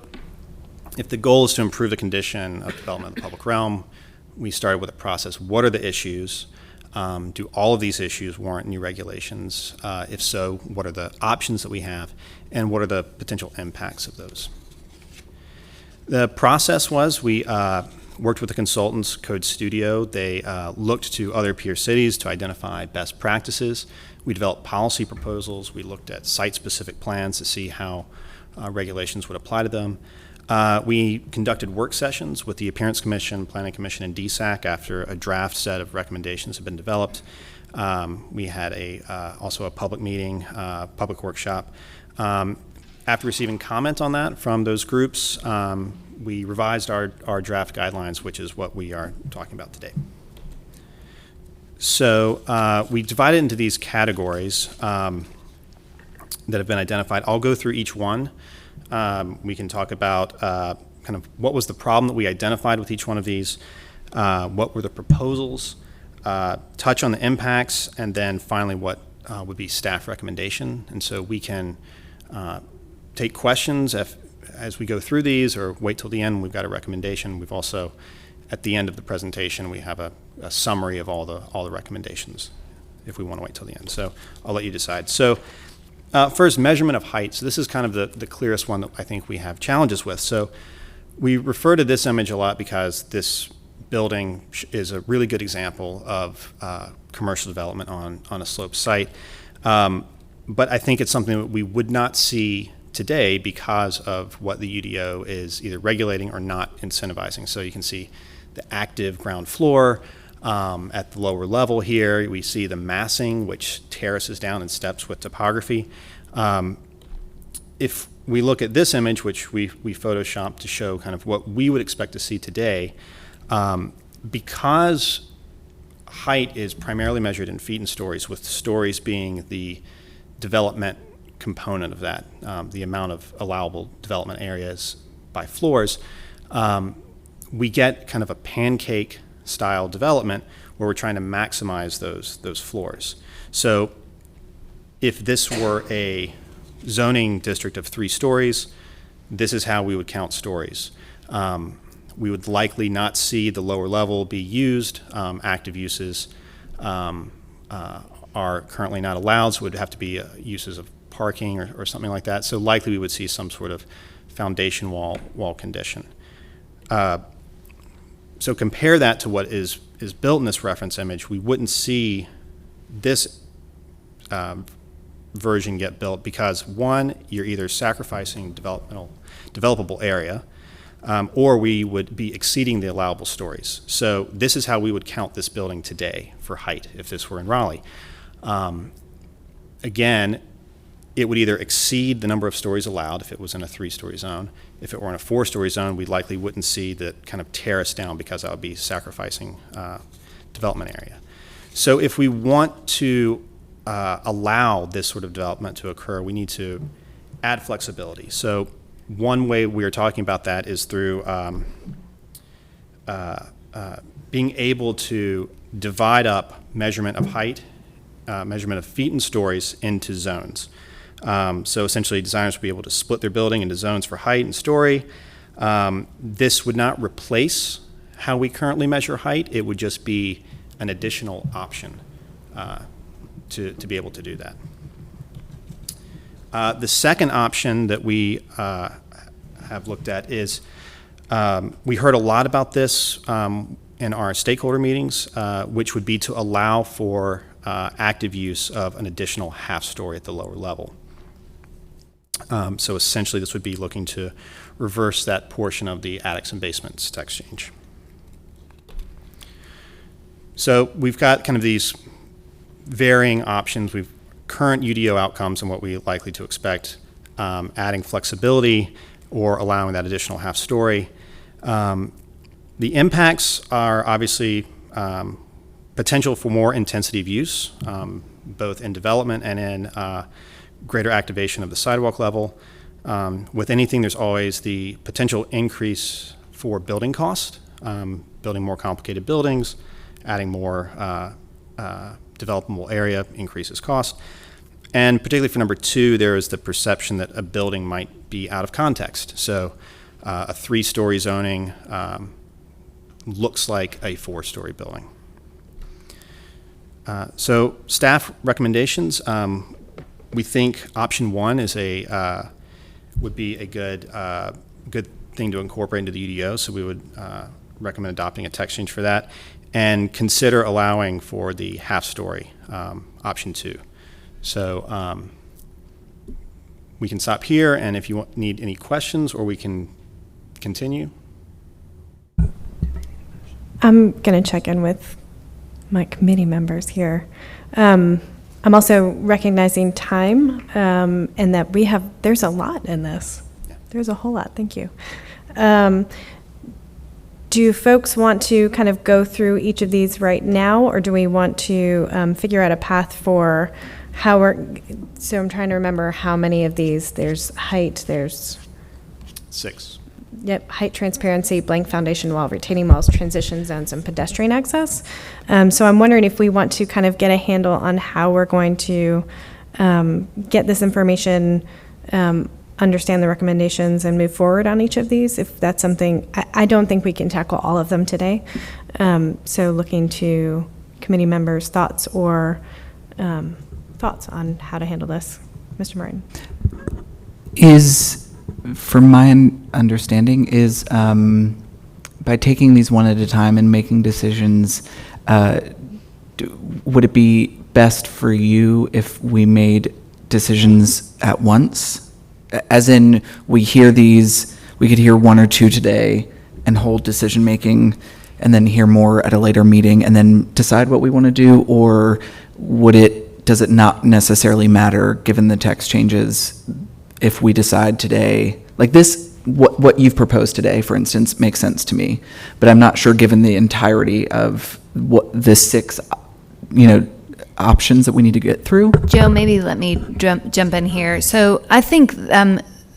if the goal is to improve the condition of development of the public realm, we started with a process. What are the issues? Do all of these issues warrant new regulations? If so, what are the options that we have? And what are the potential impacts of those? The process was we worked with the consultants, Code Studio. They looked to other peer cities to identify best practices. We developed policy proposals. We looked at site-specific plans to see how regulations would apply to them. We conducted work sessions with the Appearance Commission, Planning Commission, and DSAC after a draft set of recommendations had been developed. We had also a public meeting, public workshop. After receiving comment on that from those groups, we revised our draft guidelines, which is what we are talking about today. So we divided into these categories that have been identified. I'll go through each one. We can talk about kind of what was the problem that we identified with each one of these, what were the proposals, touch on the impacts, and then finally what would be staff recommendation. And so we can take questions as we go through these, or wait till the end. We've got a recommendation. We've also, at the end of the presentation, we have a summary of all the recommendations if we want to wait till the end. So I'll let you decide. So first, measurement of height. So this is kind of the clearest one that I think we have challenges with. So we refer to this image a lot because this building is a really good example of commercial development on a sloped site. But I think it's something that we would not see today because of what the UDO is either regulating or not incentivizing. So you can see the active ground floor at the lower level here. We see the massing, which terraces down and steps with topography. If we look at this image, which we photoshopped to show kind of what we would expect to see today, because height is primarily measured in feet and stories, with stories being the development component of that, the amount of allowable development areas by floors, we get kind of a pancake style development where we're trying to maximize those floors. So if this were a zoning district of 3 stories, this is how we would count stories. We would likely not see the lower level be used. Active uses are currently not allowed, so it would have to be uses of parking or something like that. So likely we would see some sort of foundation wall condition. So compare that to what is built in this reference image. We wouldn't see this version get built because, one, you're either sacrificing developable area, or we would be exceeding the allowable stories. So this is how we would count this building today for height if this were in Raleigh. Again, it would either exceed the number of stories allowed if it was in a 3-story zone. If it were in a 4-story zone, we likely wouldn't see the kind of terrace down because that would be sacrificing development area. So if we want to allow this sort of development to occur, we need to add flexibility. So one way we are talking about that is through being able to divide up measurement of height, measurement of feet and stories into zones. So essentially designers will be able to split their building into zones for height and story. This would not replace how we currently measure height. It would just be an additional option to be able to do that. The second option that we have looked at is, we heard a lot about this in our stakeholder meetings, which would be to allow for active use of an additional half-story at the lower level. So essentially this would be looking to reverse that portion of the attics and basements tax change. So we've got kind of these varying options. We've current UDO outcomes and what we're likely to expect, adding flexibility or allowing that additional half-story. The impacts are obviously potential for more intensity of use, both in development and in greater activation of the sidewalk level. With anything, there's always the potential increase for building cost, building more complicated buildings, adding more developable area increases cost. And particularly for number 2, there is the perception that a building might be out of context. So a 3-story zoning looks like a 4-story building. So staff recommendations, we think option 1 is would be a good thing to incorporate into the UDO. So we would recommend adopting a text change for that, and consider allowing for the half-story option 2. So we can stop here, and if you need any questions, or we can continue. I'm going to check in with my committee members here. I'm also recognizing time, and that there's a lot in this. There's a whole lot. Thank you. Do folks want to kind of go through each of these right now, or do we want to figure out a path for how so I'm trying to remember how many of these. There's height, there's 6. Yep, height, transparency, blank foundation wall, retaining walls, transition zones, and pedestrian access. So I'm wondering if we want to kind of get a handle on how we're going to get this information, understand the recommendations, and move forward on each of these. If that's something, I don't think we can tackle all of them today. So looking to committee members' thoughts or thoughts on how to handle this. Mr. Martin. From my understanding, is by taking these one at a time and making decisions, would it be best for you if we made decisions at once? As in, we could hear 1 or 2 today and hold decision making, and then hear more at a later meeting and then decide what we want to do? Or does it not necessarily matter, given the text changes, if we decide today, like this, what you've proposed today, for instance, makes sense to me, but I'm not sure, given the entirety of what the 6, options that we need to get through? Joe, maybe let me jump in here. So I think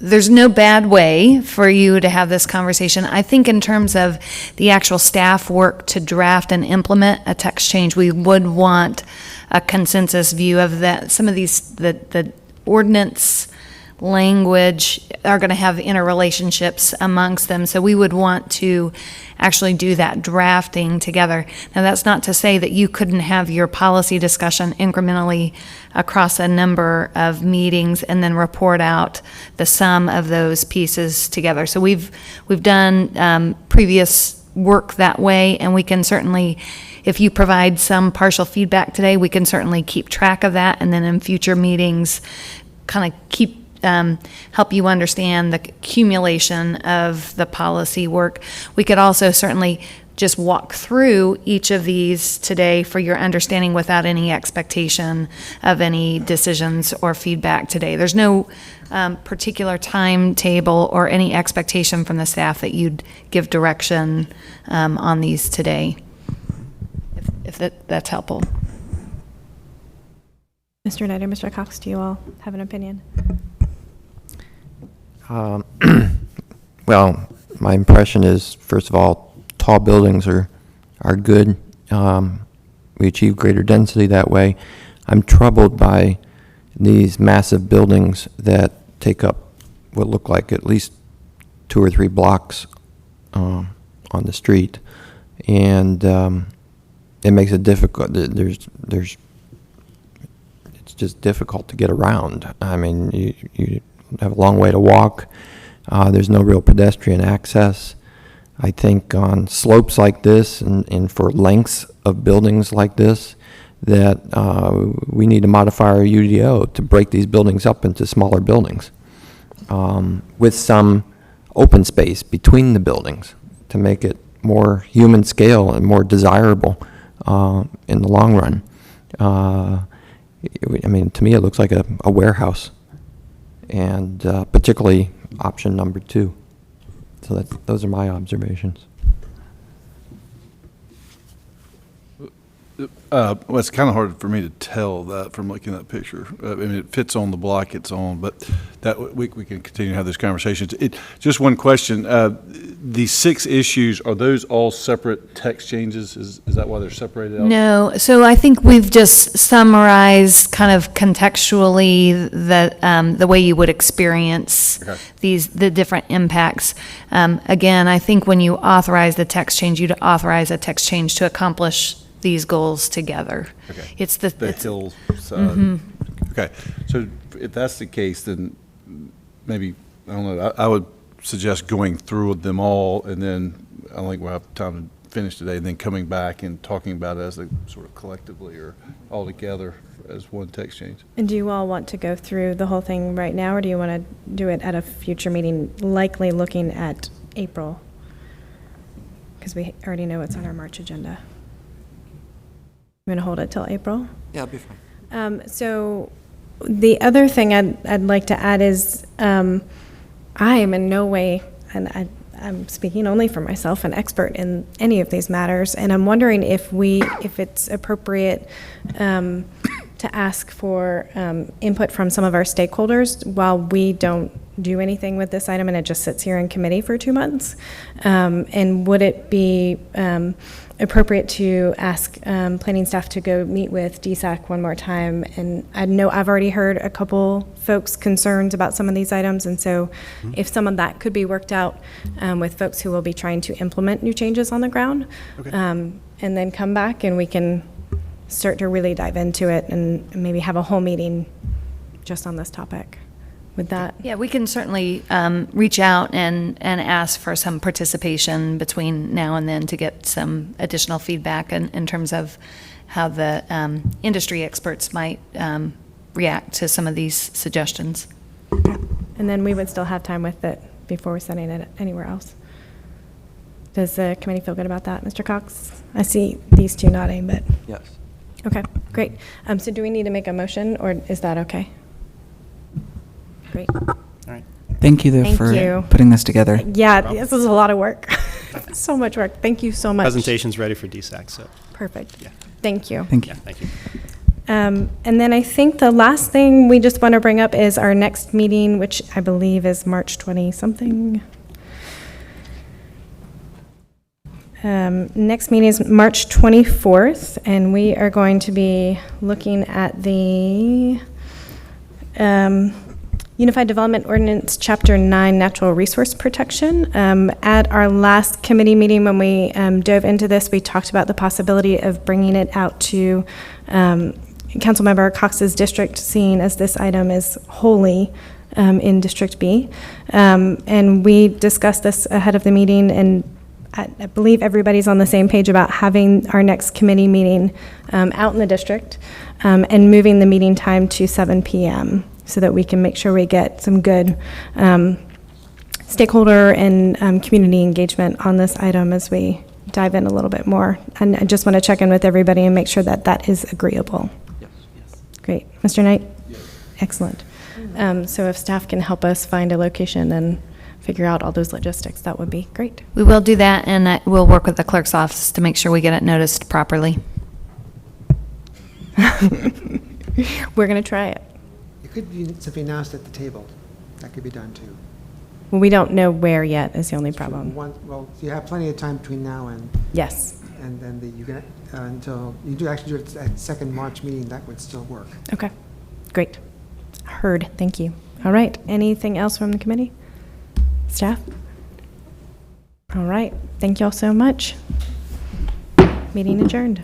there's no bad way for you to have this conversation. I think in terms of the actual staff work to draft and implement a text change, we would want a consensus view of that. Some of these, the ordinance language are going to have interrelationships amongst them. So we would want to actually do that drafting together. Now, that's not to say that you couldn't have your policy discussion incrementally across a number of meetings and then report out the sum of those pieces together. So we've done previous work that way, and we can certainly, if you provide some partial feedback today, we can certainly keep track of that, and then in future meetings kind of help you understand the accumulation of the policy work. We could also certainly just walk through each of these today for your understanding without any expectation of any decisions or feedback today. There's no particular timetable or any expectation from the staff that you'd give direction on these today, if that's helpful. Mr. Snyder, Mr. Cox, do you all have an opinion? Well, my impression is, first of all, tall buildings are good. We achieve greater density that way. I'm troubled by these massive buildings that take up what look like at least 2 or 3 blocks on the street, and it makes it difficult. It's just difficult to get around. I mean, you have a long way to walk. There's no real pedestrian access. I think on slopes like this and for lengths of buildings like this, that we need to modify our UDO to break these buildings up into smaller buildings with some open space between the buildings to make it more human scale and more desirable in the long run. I mean, to me, it looks like a warehouse, and particularly option number 2. So those are my observations. Well, it's kind of hard for me to tell that from looking at that picture. I mean, it fits on the block it's on, but that we can continue to have those conversations. Just one question. The 6 issues, are those all separate text changes? Is that why they're separated out? No, so I think we've just summarized kind of contextually the way you would experience Okay. the different impacts. Again, I think when you authorize the text change, you'd authorize a text change to accomplish these goals together. Okay. It's the Hill side. Okay, so if that's the case, then maybe, I don't know, I would suggest going through them all, and then I don't think we'll have time to finish today, and then coming back and talking about it as a sort of collectively or all together as one text change. And do you all want to go through the whole thing right now, or do you want to do it at a future meeting, likely looking at April? Because we already know what's on our March agenda. I'm going to hold it till April. Yeah, it'll be fine. So the other thing I'd like to add is I am in no way, and I'm speaking only for myself, an expert in any of these matters, and I'm wondering if it's appropriate to ask for input from some of our stakeholders while we don't do anything with this item and it just sits here in committee for 2 months. And would it be appropriate to ask planning staff to go meet with DSAC one more time? And I know I've already heard a couple folks' concerns about some of these items, and so if some of that could be worked out with folks who will be trying to implement new changes on the ground, and then come back and we can start to really dive into it and maybe have a whole meeting just on this topic. With that? Yeah, we can certainly reach out and ask for some participation between now and then to get some additional feedback in terms of how the industry experts might react to some of these suggestions. And then we would still have time with it before we're sending it anywhere else. Does the committee feel good about that, Mr. Cox? I see these two nodding, but, Yes. okay, great. So do we need to make a motion, or is that okay? Great. All right. Thank you, though, Thank for you. putting this together. Yeah, this was a lot of work. So much work. Thank you so much. Presentation's ready for DSAC, so, Perfect. yeah. Thank you. Thank you. Yeah, thank you. And then I think the last thing we just want to bring up is our next meeting, which I believe is March 20-something. Next meeting is March 24th, and we are going to be looking at the Unified Development Ordinance, Chapter 9, Natural Resource Protection. At our last committee meeting, when we dove into this, we talked about the possibility of bringing it out to Councilmember Cox's district, seeing as this item is wholly in District B. And we discussed this ahead of the meeting, and I believe everybody's on the same page about having our next committee meeting out in the district and moving the meeting time to 7 p.m. so that we can make sure we get some good stakeholder and community engagement on this item as we dive in a little bit more. And I just want to check in with everybody and make sure that that is agreeable. Yes. Great. Mr. Knight? Yes. Excellent. So if staff can help us find a location and figure out all those logistics, that would be great. We will do that, and we'll work with the clerk's office to make sure we get it noticed properly. We're going to try it. It could be simply announced at the table. That could be done too. Well, we don't know where yet is the only problem. Well, you have plenty of time between now and Yes. then you can until you do actually do it at second March meeting. That would still work. Okay. Great. Heard. Thank you. All right. Anything else from the committee? Staff? All right. Thank you all so much. Meeting adjourned.